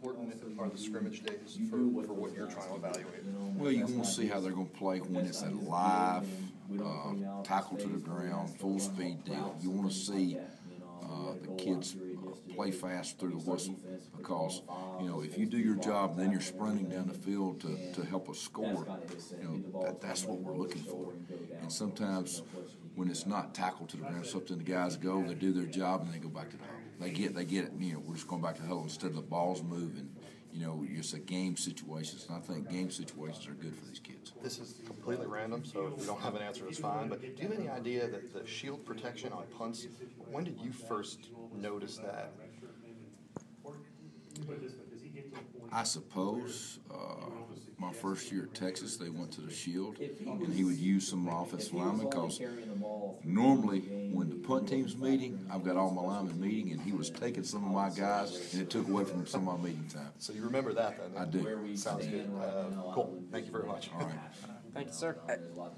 important are the scrimmage days for what you're trying to evaluate? Well, you want to see how they're going to play when it's a live tackle to the ground, full speed deal. You want to see the kids play fast through the whistle, because if you do your job and then you're sprinting down the field to help us score, that's what we're looking for. And sometimes when it's not tackled to the ground, something the guys go, they do their job, and they go back to the huddle. They get it. We're just going back to the huddle instead of the balls moving. It's a game situations, and I think game situations are good for these kids. This is completely random, so if you don't have an answer, it's fine. But do you have any idea that the shield protection on punts, when did you first notice that? I suppose my first year at Texas, they went to the shield, and he would use some offensive linemen, because normally when the punt team's meeting, I've got all my linemen meeting, and he was taking some of my guys, and it took away from some of my meeting time. So you remember that then? I do. Sounds good. Cool. Thank you very much. All right. Thank you, sir.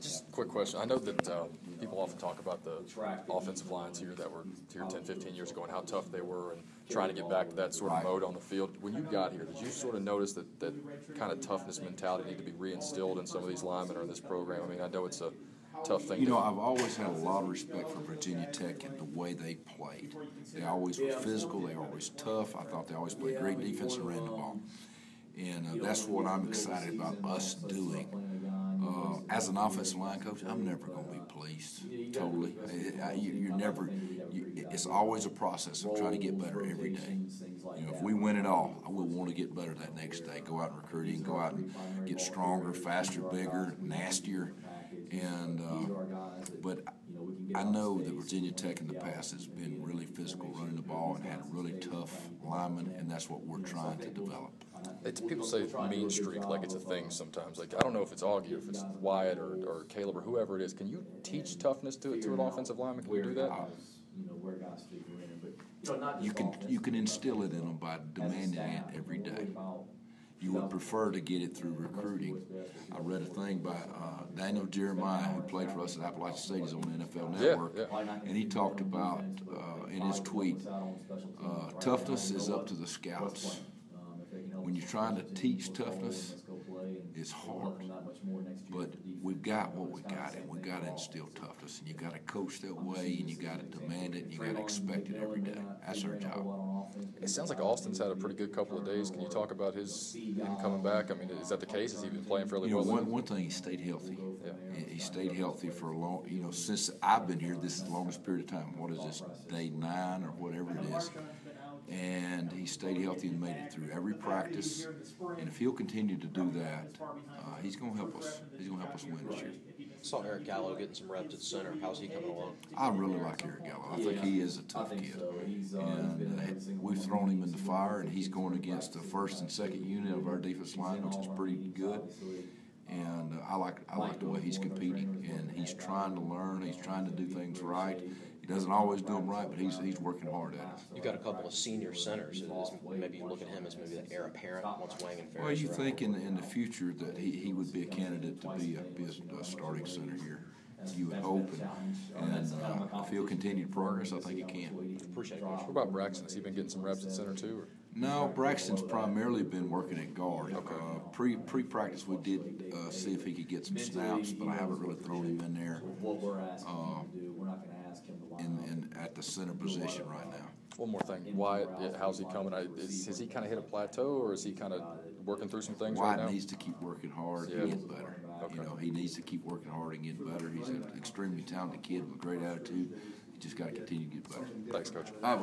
Just a quick question. I know that people often talk about the offensive lines here that were here 10, 15 years ago and how tough they were and trying to get back to that sort of mode on the field. When you got here, did you sort of notice that kind of toughness mentality need to be reinstilled in some of these linemen or in this program? I mean, I know it's a tough thing. I've always had a lot of respect for Virginia Tech and the way they played. They always were physical. They were always tough. I thought they always played great defense and ran the ball. And that's what I'm excited about us doing. As an offensive line coach, I'm never going to be pleased, totally. It's always a process of trying to get better every day. If we win it all, I will want to get better that next day. Go out and recruiting, go out and get stronger, faster, bigger, nastier. But I know that Virginia Tech in the past has been really physical running the ball and had a really tough lineman, and that's what we're trying to develop. People say mean streak like it's a thing sometimes. Like, I don't know if it's Augie, if it's Wyatt or Caleb or whoever it is. Can you teach toughness to an offensive lineman? Can you do that? You can instill it in them by demanding it every day. You would prefer to get it through recruiting. I read a thing by Daniel Jeremiah, who played for us at Appalachian State. He's on the NFL Network. And he talked about, in his tweet, toughness is up to the scouts. When you're trying to teach toughness, it's hard. But we've got what we got, and we've got to instill toughness. And you've got to coach that way, and you've got to demand it, and you've got to expect it every day. That's our job. It sounds like Austin's had a pretty good couple of days. Can you talk about him coming back? I mean, is that the case? Has he been playing fairly well? One thing, he stayed healthy. Yeah. He stayed healthy for a long, since I've been here, this is the longest period of time. What is this, day 9 or whatever it is? And he stayed healthy and made it through every practice. And if he'll continue to do that, he's going to help us. He's going to help us win this year. Saw Eric Gallo getting some reps at center. How's he coming along? I really like Eric Gallo. I think he is a tough kid. And we've thrown him in the fire, and he's going against the first and second unit of our defense line, which is pretty good. And I like the way he's competing, and he's trying to learn. He's trying to do things right. He doesn't always do them right, but he's working hard at it. You got a couple of senior centers. Maybe you look at him as maybe the heir apparent once Wang and Ferris. Well, you think in the future that he would be a candidate to be a starting center here. You would hope, and if he'll continue progress, I think he can. Appreciate it, Coach. What about Braxton? Has he been getting some reps at center too? Or? No, Braxton's primarily been working at guard. Okay. Pre-practice we did see if he could get some snaps, but I haven't really thrown him in there at the center position right now. One more thing, Wyatt, how's he coming? Has he kind of hit a plateau, or is he kind of working through some things right now? Wyatt needs to keep working hard and get better. Okay. He needs to keep working hard and get better. He's an extremely talented kid with a great attitude. He just got to continue to get better. Thanks, Coach. All right,